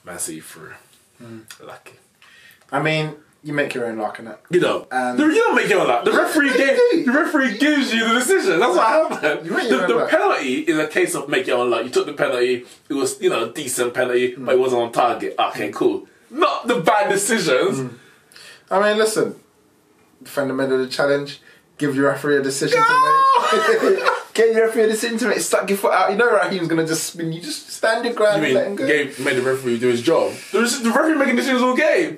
Man City through. Lucky. I mean, you make your own luck in it. You don't. You don't make your own luck. The referee gives you the decision. That's what happened. The penalty is a case of make your own luck. You took the penalty. It was, a decent penalty, but it wasn't on target. Okay, cool. Not the bad decisions. I mean, listen. Defend the middle of the challenge. Give your referee a decision to make. Get your referee a decision to make. Stuck your foot out. You know Raheem's going to just spin. You just stand your ground and let him go. Made the referee do his job. The referee making decisions all game.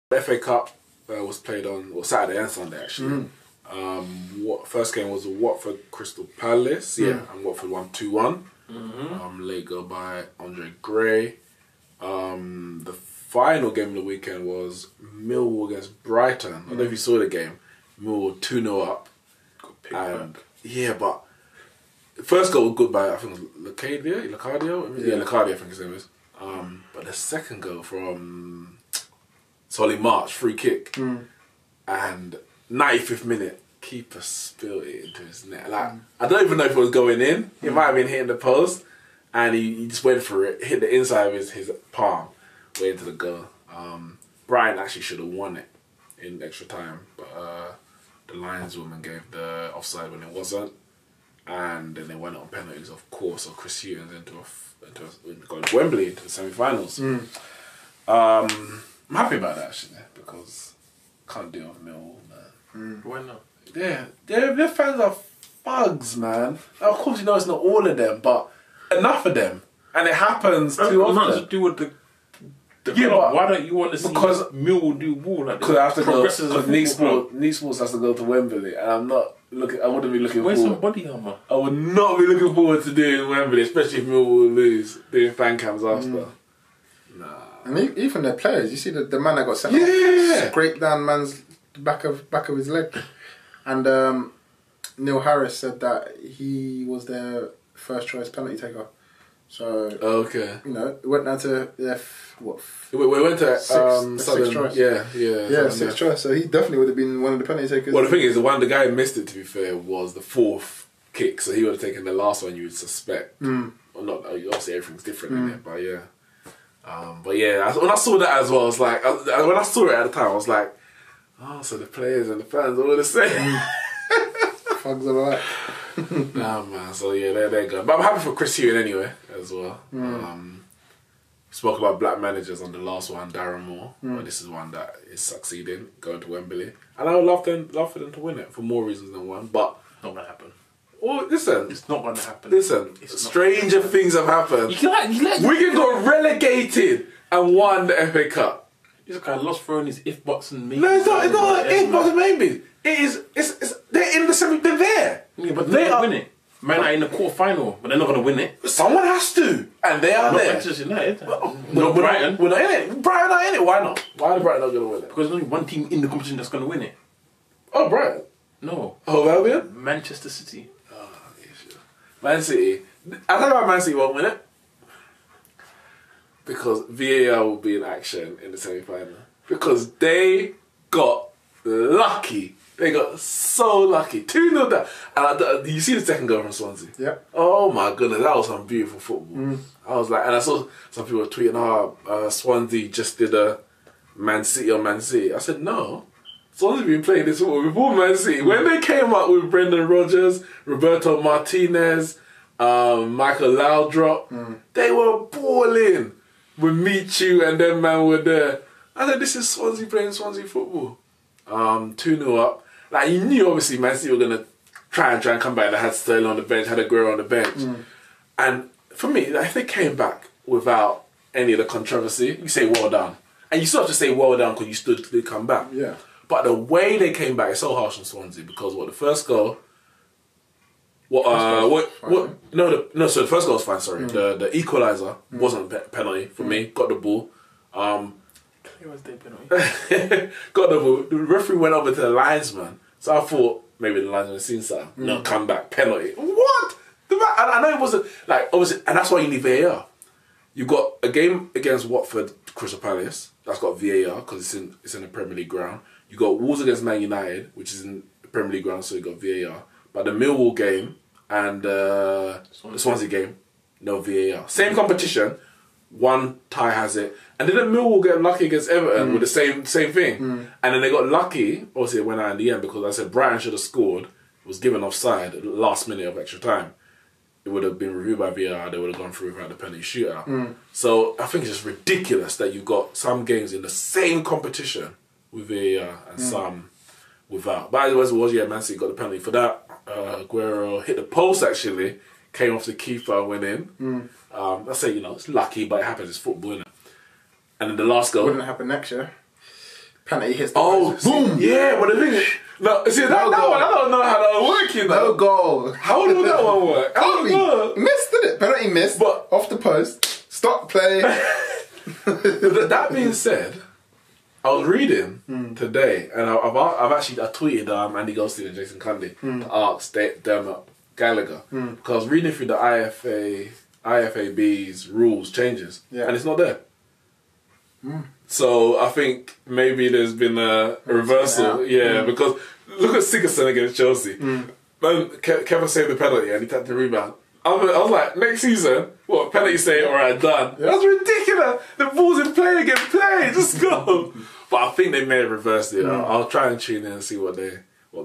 The FA Cup was played on Saturday and Sunday actually. First game was Watford Crystal Palace, and Watford won 2-1. Late goal by Andre Gray. The final game of the weekend was Millwall against Brighton. I don't know if you saw the game. Millwall 2-0 up. But the first goal was good by I think it was Locadia. Locadia I think his name is. But the second goal from Solly March, free kick, and 95th minute, keeper spilled it into his net. I don't even know if it was going in. It might have been hitting the post, and he just went for it, hit the inside of his palm, way into the goal. Brian actually should have won it in extra time, but the lineswoman gave the offside when it wasn't, and then they went on penalties, of course. So Chris Hewins going to Wembley into the semi-finals. I'm happy about that actually, because I can't deal with Millwall, man. Why not? Yeah, their fans are thugs, man. Now, of course, it's not all of them, but enough of them, and it happens too often. Not to do with the club. Why don't you want to see Millwall do more like because I have to go. Because Neeks Sports has to go to Wembley, and I'm not looking. I wouldn't be looking Where's forward. some body armour? I would not be looking forward to doing Wembley, especially if Millwall lose, doing fan cams after. Nah. And even their players, you see the man that got sent off, scraped down man's back of his leg, and Neil Harris said that he was their first choice penalty taker. So it went down to we went to sixth choice. Sixth choice. So he definitely would have been one of the penalty takers. Well, the thing is, the guy who missed it, to be fair, was the fourth kick, so he would have taken the last one you would suspect. Well, not obviously everything's different in it, but yeah. When I saw that as well, I was like, when I saw it at the time, I was like, oh, so the players and the fans are all the same. Fugs alike. Nah, man. So yeah, there you go. But I'm happy for Chris Hewin anyway, as well. Spoke about black managers on the last one, Darren Moore. But this is one that is succeeding, going to Wembley, and I would love for them to win it for more reasons than one. But not gonna happen. Well, listen, it's not going to happen. Listen, stranger things have happened. Wigan got relegated and won the FA Cup. This guy lost throwing his if buts and maybe. No, it's not if buts and maybe. It's they're in the semi. They're there. Yeah, but they're not winning. Man are in the quarter final, but they're not going to win it. Someone has to, and they are there. Manchester United. No, Brighton. We're not in it. Brighton are in it. Why not? Why are Brighton not going to win it? Because there's only one team in the competition that's going to win it. Oh, Brighton. No. Oh, Albion. Manchester City. Man City. I think about Man City won't win it because VAR will be in action in the semi-final because they got lucky. They got so lucky. 2-0 down. And you see the second goal from Swansea? Yeah. Oh my goodness, that was some beautiful football. I was like, and I saw some people tweeting, Swansea just did a Man City on Man City. I said, no. Swansea been playing this football before Man City. When they came up with Brendan Rodgers, Roberto Martinez, Michael Laudrup, they were balling with Michu and them man were there. I said, this is Swansea playing Swansea football. 2-0 up. Like, you knew obviously Man City were going to try and come back. They had Sterling on the bench, had Aguero on the bench. And for me, like, if they came back without any of the controversy, you say well done. And you still have to say well done because you stood to come back. Yeah. But the way they came back is so harsh on Swansea because the first goal. So the first goal was fine. Sorry, the equaliser wasn't a penalty for me. Got the ball. It was their penalty. Got the ball. The referee went over to the linesman, so I thought maybe the linesman had seen something. No, come back penalty. What? I know it wasn't like obviously, and that's why you need VAR. You've got a game against Watford, Crystal Palace. That's got VAR because it's in the Premier League ground. You got Wolves against Man United, which is in the Premier League ground, so you got VAR. But the Millwall game and the Swansea game, no VAR. Same competition, one tie has it. And didn't Millwall get lucky against Everton with the same thing? And then they got lucky, obviously it went out in the end because I said Brighton should have scored, was given offside at the last minute of extra time. It would have been reviewed by VAR, they would have gone through without the penalty shootout. So I think it's just ridiculous that you've got some games in the same competition with VAR and some without. But otherwise, it was, Man City got the penalty for that. Aguero hit the post actually, came off the keeper, went in. I say, it's lucky, but it happens, it's football, innit? And then the last goal. Wouldn't happen next year. Penalty hits the post. Boom! Yeah, but the thing is, no, see, that one, I don't know how that works, No goal. How would that one work? I don't know. Missed, didn't it? Penalty missed, but off the post. Stop play. That being said, I was reading today, and I've actually tweeted Andy Goldstein and Jason Cundy to ask Dermot Gallagher because I was reading through the IFAB's rules changes, and it's not there. So I think maybe there's been a reversal, because look at Sigurdsson against Chelsea. Kevin saved the penalty and he tapped the rebound. I was like, next season, what, penalty say, alright, done. That's ridiculous. The ball's in play again, play, just go. But I think they may have reversed it. I'll try and tune in and see what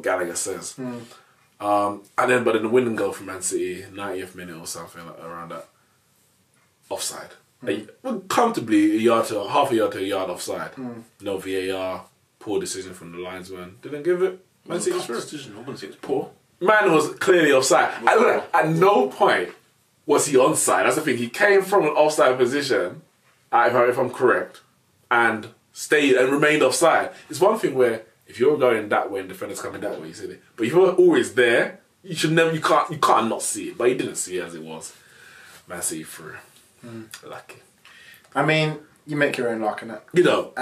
Gallagher says. But then the winning goal from Man City, 90th minute or something like around that, offside. Comfortably half a yard to a yard offside. No VAR, poor decision from the linesman. Didn't give it. Man City decision. I wouldn't say it's poor. Man was clearly offside. At no point was he onside. That's the thing. He came from an offside position, if I'm correct, and stayed and remained offside. It's one thing where if you're going that way and defenders coming that way, you see it. But if you're always there, you can't not see it. But he didn't see it as it was. Man City through. Lucky. I mean, you make your own luck, innit? You don't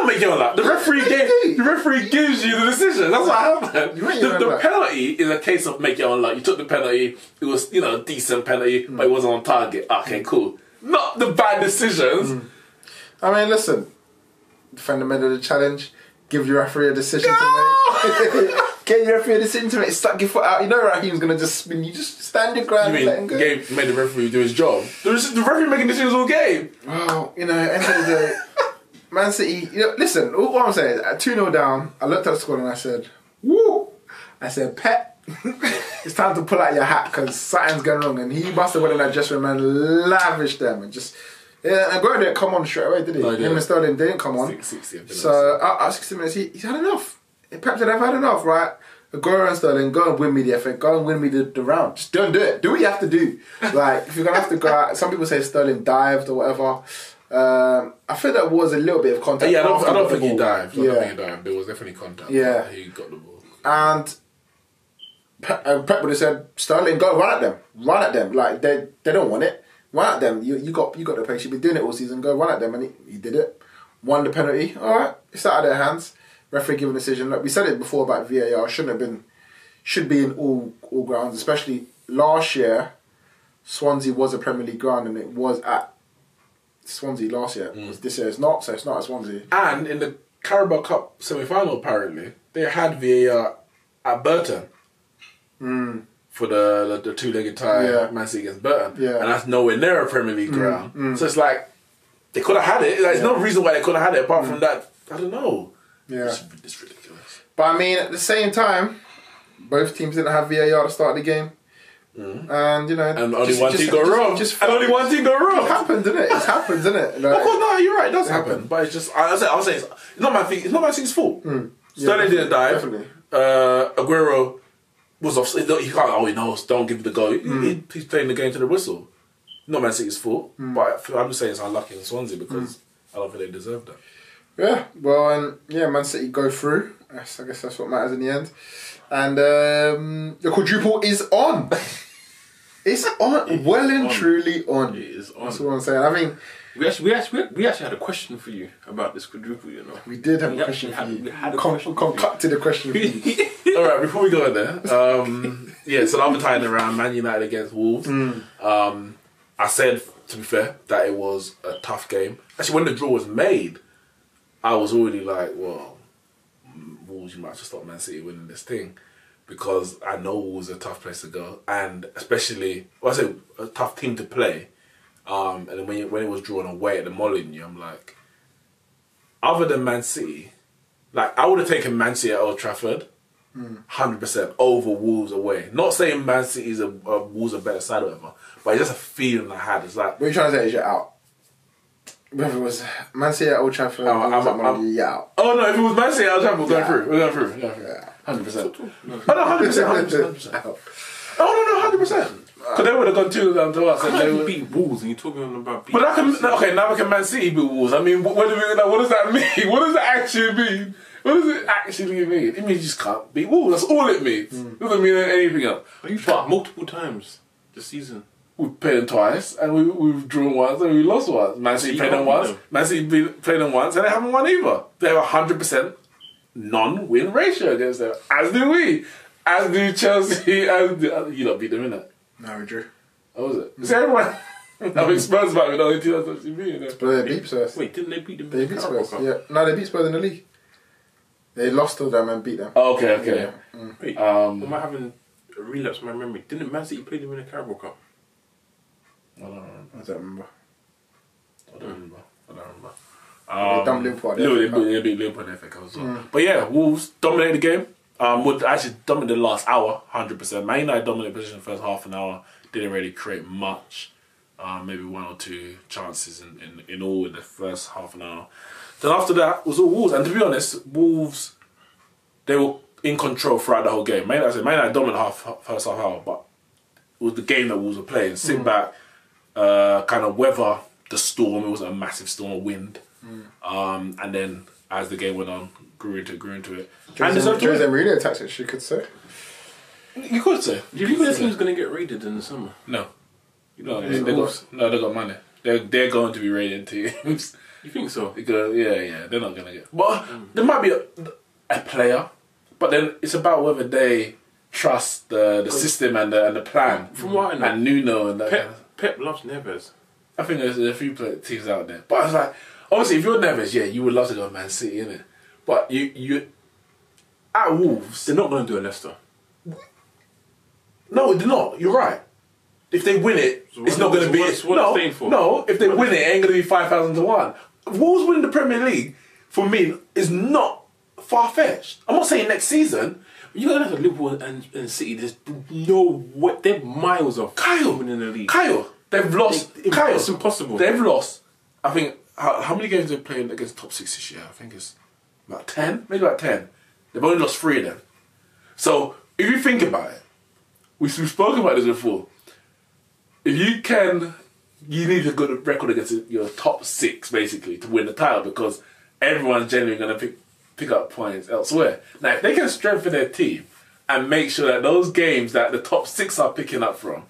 make your own luck. The referee gives you the decision. That's what happened. The penalty is a case of make your own luck. You took the penalty. It was, a decent penalty, but it wasn't on target. Okay, cool. Not the bad decisions. I mean, listen. Defend the middle of the challenge. Give your referee a decision to make. Get your referee a decision to make. Stuck your foot out. You know Raheem's going to just spin. You just stand your ground and let him go. Made the referee do his job. The referee making decisions all game. Well, end of the day, Man City, listen, what I'm saying is, at 2-0 down, I looked at the squad and I said, woo! I said, Pep, it's time to pull out your hat because something's going wrong. And he must have went in that dressing room and lavished them and just... Yeah, and Aguero didn't come on straight away, did he? No, Him and Sterling didn't come on. 60 so at 60 minutes, he's had enough. Pep said, I've had enough, right? Aguero and Sterling, go and win me the FA, go and win me the round. Just don't do it. Do what you have to do. Like, if you're going to have to go out, some people say Sterling dived or whatever. I feel there was a little bit of contact. Yeah, I don't think he dived. I don't think he dived. There was definitely contact. Yeah. He got the ball. And Pep would have said, Sterling, go run at them. Run at them. Like, they don't want it. Run at them. You got the pace. You've been doing it all season. Go run at them. And he did it. Won the penalty. All right. It's out of their hands. Referee giving a decision. Look, we said it before about VAR. Should be in all grounds. Especially last year, Swansea was a Premier League ground and it was at Swansea last year. This year it's not, so it's not at Swansea. And in the Carabao Cup semi-final, apparently, they had VAR at Burton. For the two-legged tie, Man City against Burton. Yeah. And that's nowhere near a Premier League ground. So it's like, they could have had it. There's no reason why they could have had it apart from that. I don't know. Yeah. It's ridiculous. But I mean, at the same time, both teams didn't have VAR to start the game. And, and only one team got wrong. Only one team got wrong. It happened, didn't it? It happens, didn't it? Like, of course, no, you're right. It does happen. But it's just, I'll say it's not Man City's, it's not Man City's fault. Sterling didn't dive. Definitely. Aguero was off. He can't. He knows. Don't give the goal. He's playing the game to the whistle. Not Man City's fault. But I'm just saying it's unlucky in Swansea because I don't think they deserve that. Yeah. Well, Man City go through. I guess that's what matters in the end. And the quadruple is on. It's on. Well and truly on. It is on. That's what I'm saying. I mean, we actually had a question for you about this quadruple. We did have a question for you. We had a concocted a question for you. All right, before we go in there, so the other time around Man United against Wolves, I said, to be fair, that it was a tough game. Actually, when the draw was made, I was already like, well, Wolves, you might have to stop Man City winning this thing. because I know Wolves are a tough place to go, and especially, I say a tough team to play. And then when it was drawn away at the Molineux, I'm like, other than Man City, like I would have taken Man City at Old Trafford, 100% over Wolves away. Not saying Man City's a Wolves a better side or whatever, but it's just a feeling I had. It's like, what you're trying to say is you're out. Whether it was Man City at Old Trafford, you're out. Oh no, if it was Man City at Old Trafford, we're going through. Yeah. 100%. Oh no, 100%. Oh no, 100%. Because they would have gone 2-0 to us. And they would beat Wolves, and you're talking about beating. But now can Man City beat Wolves? I mean, what does that mean? What does that actually mean? What does it actually mean? It means you just can't beat Wolves. That's all it means. It doesn't mean anything else. But you've tried multiple times this season. We've played them twice, and we've drawn once, and we lost once. Man City played them once. Man City played them once, and they haven't won either. They have 100% non-win ratio against them, as do we. As do Chelsea, you don't beat them, innit? No, we drew. Oh, was it? So everyone, I mean, Spurs might be the only team that's actually beating them. But they beat Spurs. Wait, didn't they beat them? They beat Spurs. Yeah, no, they beat Spurs in the league. They lost to them and beat them. Oh, okay. Yeah. Wait, am I having a relapse of my memory? Didn't Man City play them in the Carabao Cup? I don't remember. They dumped Liverpool. They beat Liverpool in the FA Cup as well. But yeah, Wolves dominated the game. Would actually dominate the last hour, 100%. Man United dominated the position the first half an hour. Didn't really create much. Maybe one or two chances in all in the first half an hour. Then after that was all Wolves. And to be honest, Wolves, they were in control throughout the whole game. Man United dominated first half hour, but it was the game that Wolves were playing. Sit back, kind of weather the storm. It wasn't a massive storm of wind. And then as the game went on, grew into it. Jose Mourinho tactics, you could say. You could say. Do you think this team's going to get raided in the summer? No. They got money. They're going to be raiding teams. You think so? Yeah. They're not going to get. But there might be a player, but then it's about whether they trust the system and the plan. From what I know, and Nuno and that. Pep loves Neves. I think there's a few teams out there, but I was like, obviously, if you're Neves, you would love to go to Man City, innit? But you at Wolves, they're not going to do a Leicester. No, they're not. You're right. If they win it, it's not going to be. No, if they win it ain't going to be 5,000 to 1. Wolves winning the Premier League for me is not far fetched. I'm not saying next season. You're going to have Liverpool and City. There's no way. They're miles off. Winning the league. They've lost. It's impossible. They've lost. I think how many games they've played against top 6 this year? I think it's about 10, maybe about 10. They've only lost 3 of them. So if you think about it, we've spoken about this before. If you need a good record against your top 6 basically to win the title, because everyone's generally going to pick up points elsewhere. Now, if they can strengthen their team and make sure that those games that the top 6 are picking up from,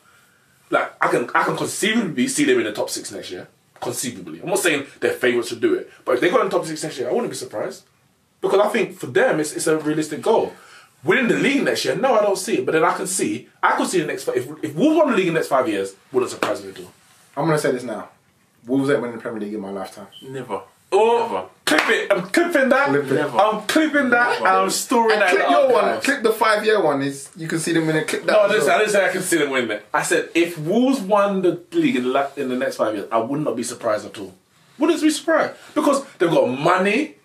like I can conceivably see them in the top 6 next year. Conceivably. I'm not saying they're favourites to do it, but if they got in the top 6 next year, I wouldn't be surprised. Because I think for them, it's a realistic goal. Winning the league next year, no, I don't see it. But then I could see the next. If Wolves won the league in the next 5 years, wouldn't surprise me at all. I'm gonna say this now: Wolves ain't winning the Premier League in my lifetime. Never. Never. Clip it. I'm clipping that. I'm clipping that. And I'm storing that. Clip your one. Clip the 5-year one. You can see them winning. Clip that. No, I didn't say I can see them winning it. I said if Wolves won the league in the next 5 years, I would not be surprised at all. Wouldn't be surprised because they've got money.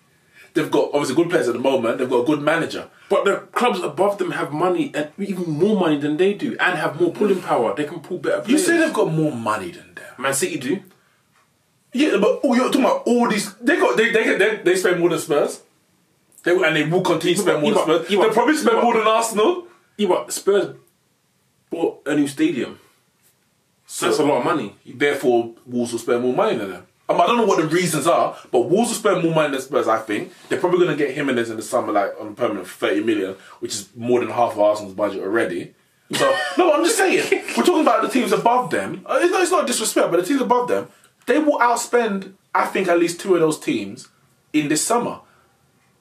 They've got obviously good players at the moment. They've got a good manager. But the clubs above them have money, and even more money than they do, and have more pulling power. They can pull better players. You say they've got more money than them. Man City do. Yeah, but you're talking about all these. They spend more than Spurs. And they will continue to spend more than Spurs. They'll probably spend more than Arsenal. Yeah, but Spurs bought a new stadium. So that's a lot of money. Therefore, Wolves will spend more money than them. I don't know what the reasons are, but Wolves will spend more money than Spurs, I think. They're probably going to get Jimenez in the summer, like on permanent for 30 million, which is more than half of Arsenal's budget already. So, no, I'm just saying, we're talking about the teams above them. It's not disrespect, but the teams above them, they will outspend, I think, at least 2 of those teams in this summer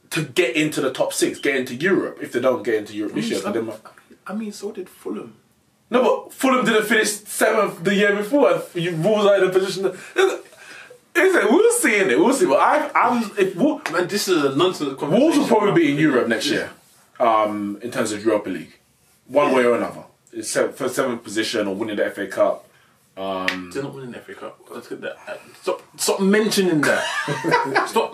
to get into the top 6, get into Europe, if they don't get into Europe this year. So did Fulham. No, but Fulham didn't finish 7th the year before, and Wolves are in a position we'll see in it. We'll see. But this is a nonsense conversation. Wolves will probably be in Europe next year, in terms of Europa League. one way or another. It's for 7th position or winning the FA Cup. They're not winning the FA Cup. Stop mentioning that. Stop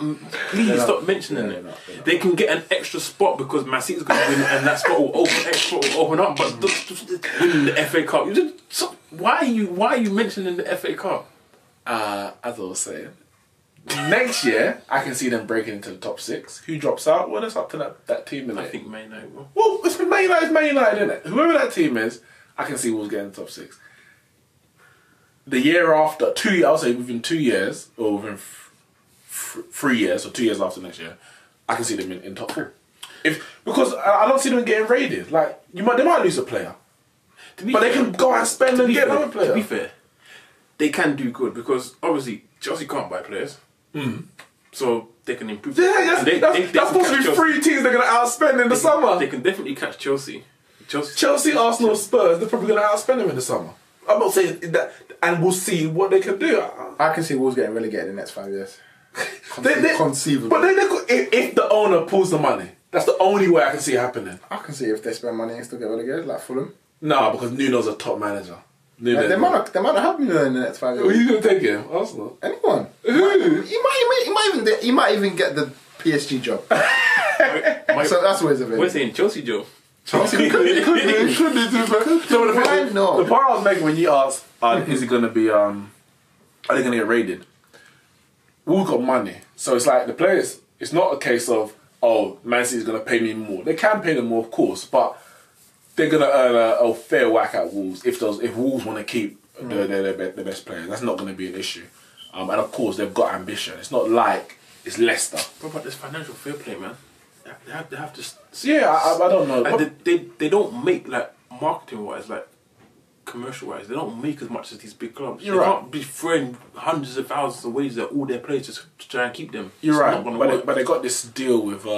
mentioning it. They can get an extra spot because Man City's going to win, and that spot will open up. But just winning the FA Cup, why are you mentioning the FA Cup? As I was saying, next year I can see them breaking into the top 6. Who drops out? Well, it's up to that team. I think Man United will. Well, it's Man United, isn't it? Whoever that team is, I can see Wolves getting in the top 6. The year after, I'll say within 2 years, or within 3 years, or 2 years after next year, I can see them in top 4. Because I don't see them getting raided. Like they might lose a player, but they can go out and spend and get another player. To be fair, they can do good because obviously Chelsea can't buy players, so they can improve. Yeah, that's supposed to be 3 teams they're going to outspend in the summer. They can definitely catch Chelsea. Chelsea, Arsenal, Spurs. They're probably going to outspend them in the summer. I'm not saying that, and we'll see what they can do. I can see Wolves getting relegated in the next 5 years. Conceivably. But if the owner pulls the money, that's the only way I can see it happening. I can see if they spend money and still get relegated, like Fulham. No, because Nuno's a top manager. They might not have Nuno in the next 5 years. Who are you going to take him? Arsenal? Anyone. He might even get the PSG job. So that's always available. We're saying Chelsea job. Chelsea could do. Why not? The point I was making when you asked, is it going to be, are they going to get raided? We've got money. So it's like the players, it's not a case of, Man City's going to pay me more. They can pay them more, of course, but they're going to earn a fair whack at Wolves if Wolves want to keep their best players. That's not going to be an issue. And of course, they've got ambition. It's not like it's Leicester. What about this financial fair play, man? They have to. Yeah, I don't know. Like they don't make, like, marketing wise, like commercial wise, they don't make as much as these big clubs. They can't be throwing hundreds of thousands of wages at all their players to try and keep them. You're right, but they got this deal with they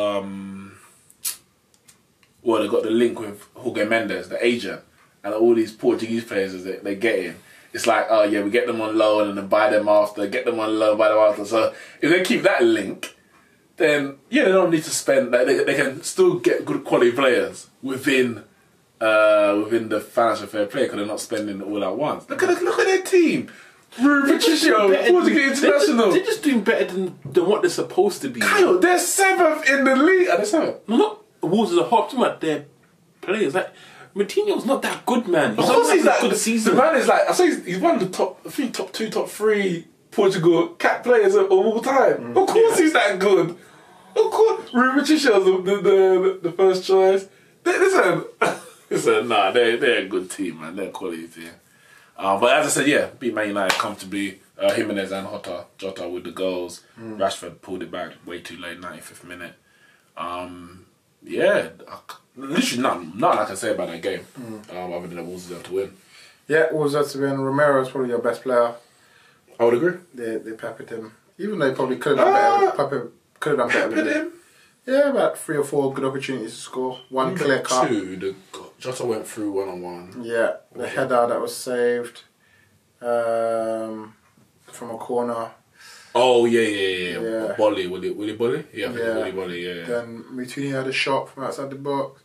got the link with Jorge Mendes, the agent, and all these Portuguese players that they get in. It's like, we get them on loan and then buy them after, get them on loan, buy them after. So if they keep that link, then they don't need to spend. Like, they can still get good quality players within the financial fair play because they're not spending it all at once. Look at their team. Patricio, Portuguese international. They're just doing better than what they're supposed to be. Kyle, they're 7th in the league. Are they 7th? No, not Wolves as a whole. I'm talking about their players. Like Moutinho's not that good, man. Of course he's that good. The man is like, I say he's one of the top 2, top 3 Portugal cap players of all time. Of course he's that good. Of course, Patricio's the first choice. Listen, nah, they're a good team, man. They're a quality team. But as I said, beat Man United comfortably. Jimenez and Jota with the goals. Rashford pulled it back way too late, 95th minute. Literally nothing I can say about that game. Other than the Wolves deserve to win. Yeah, Wolves deserve to win. Romero's probably your best player. I would agree. They peppered him. Even though they probably could have done better. Could have done better with him. Yeah, about 3 or 4 good opportunities to score. One clear cut. 2, Jota went through one-on-one. Yeah, the header that was saved from a corner. Oh, yeah. Bolly, Willy Bolly? Yeah, Willy Bolly, yeah. Then Moutinho had a shot from outside the box.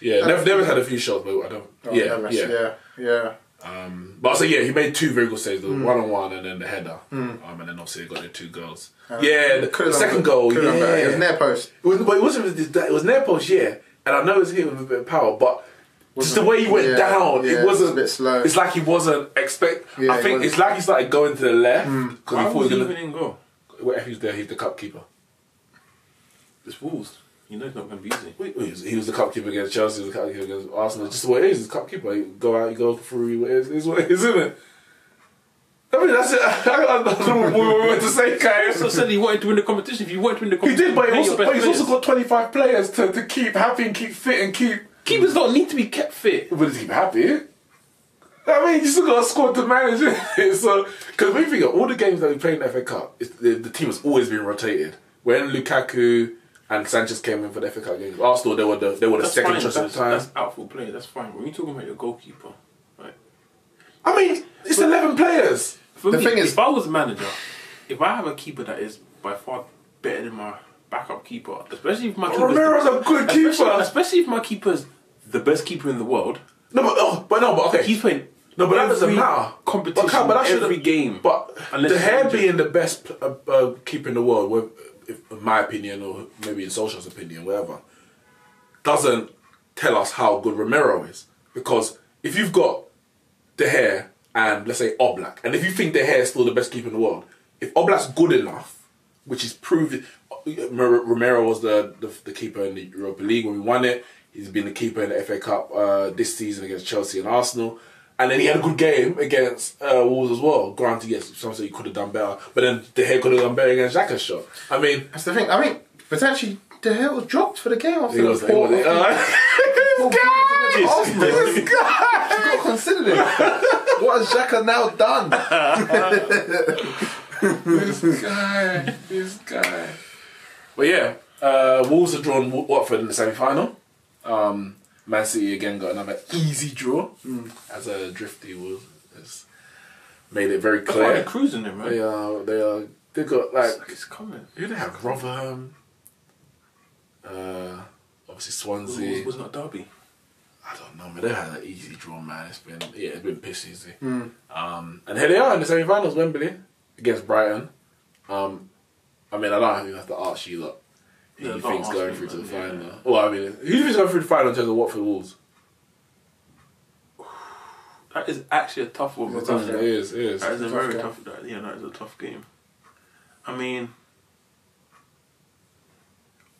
Yeah, never had a few shots, but I don't... Yeah. But so he made 2 very good saves, the one-on-one and then the header. And then obviously he got the 2 goals. The second goal, It was near post. It was near post, and I know it was hit with a bit of power, but just the way he went down, it wasn't... a bit slow. It's like he wasn't I think it's like he started going to the left. Why was he even in goal? If he's there, he's the cup keeper. It's Wolves. You know he's not going to be easy. He was the cup keeper against Chelsea, he was the cup keeper against Arsenal. Just what it is, he's the cup keeper. You go out, you go through, it's what it is, isn't it? I mean, that's it. I don't know what we were to say, Kai. So said he wanted to win the competition. If you wanted to win the competition, he did, but he's also got 25 players to keep happy and keep fit and keep... Keepers don't need to be kept fit. But to keep happy, I mean, you still got a squad to manage it. So, because when you think of all the games that we played in the FA Cup, the team has always been rotated. When Lukaku and Sanchez came in for the FA Cup games, Arsenal, they were the second choice at the time. That's outfield play, that's fine. When you're talking about your goalkeeper, right? I mean, it's 11 players. For me, if I was a manager, if I have a keeper that is by far better than my backup keeper, especially if my keeper's Romero's a good keeper. Especially if my keeper's the best keeper in the world. But okay. He's playing. No, but that doesn't matter. Competition every game. But De Gea being the best keeper in the world, in my opinion, or maybe in Solskjaer's opinion, whatever, doesn't tell us how good Romero is. Because if you've got De Gea and, let's say, Oblak, and if you think De Gea is still the best keeper in the world, if Oblak's good enough, which is proven, Romero was the keeper in the Europa League when we won it. He's been the keeper in the FA Cup this season against Chelsea and Arsenal. And then he had a good game against Wolves as well. Granted, yes, some say he could have done better. But then De Gea could have done better against Xhaka's shot. I mean... That's the thing. I mean, potentially, De Gea was dropped for the game after This guy! You've got to consider this. What has Xhaka now done? This guy. But yeah, Wolves have drawn Watford in the semi-final. Man City again got another easy draw. As a drifty Wolves has made it very clear. They're cruising them, right? They are. They've got like it's coming. Who do they have? Rotherham. Obviously Swansea. Was not Derby. I don't know, but they had an easy draw, man. It's been piss easy. And here they are in the semi-finals, Wembley against Brighton. I mean, I don't even have to ask you lot. Who you think's going through to the final? Yeah. Well, I mean, who do you think's going through the final in terms of Watford Wolves? That is actually a tough one. It is. That is a very tough. That is a tough game. I mean,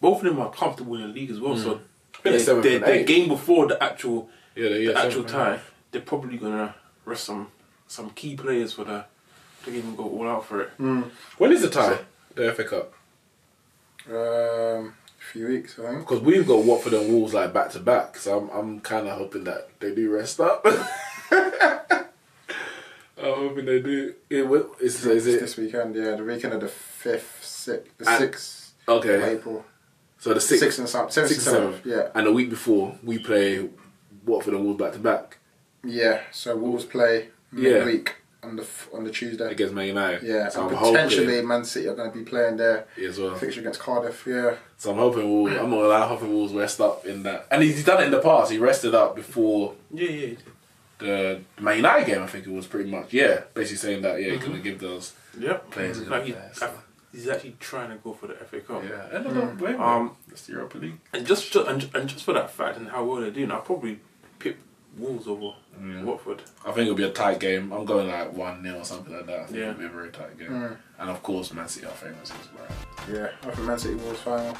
both of them are comfortable in the league as well. So their game before the actual tie, they're probably gonna rest some key players for to even go all out for it. When is the tie? The FA Cup. A few weeks, I think. Because we've got Watford and Wolves like back to back, so I'm kind of hoping that they do rest up. I'm hoping they do. Is it this weekend? Yeah, the weekend of the 5th, 6th of April. So the 6th and 7th. Yeah. And the week before we play Watford and Wolves back to back. Yeah. So Wolves play midweek on the Tuesday against Man United. Yeah, so and potentially Man City are going to be playing their fixture against Cardiff. Yeah. So I'm hoping Wolves rest up in that, and he's done it in the past. He rested up before. Yeah. The Man United game, I think it was pretty much. Yeah, basically saying that. Yeah, he's going to give those players a good play. He's actually trying to go for the FA Cup. Yeah, and I don't blame him. That's the Europa League. And just for that fact and how well they're doing, I'll probably pick Wolves over Watford. I think it'll be a tight game. I'm going like 1-0 or something like that. I think it'll be a very tight game. And of course, Man City are famous as well. Yeah, I think Man City Wolves final.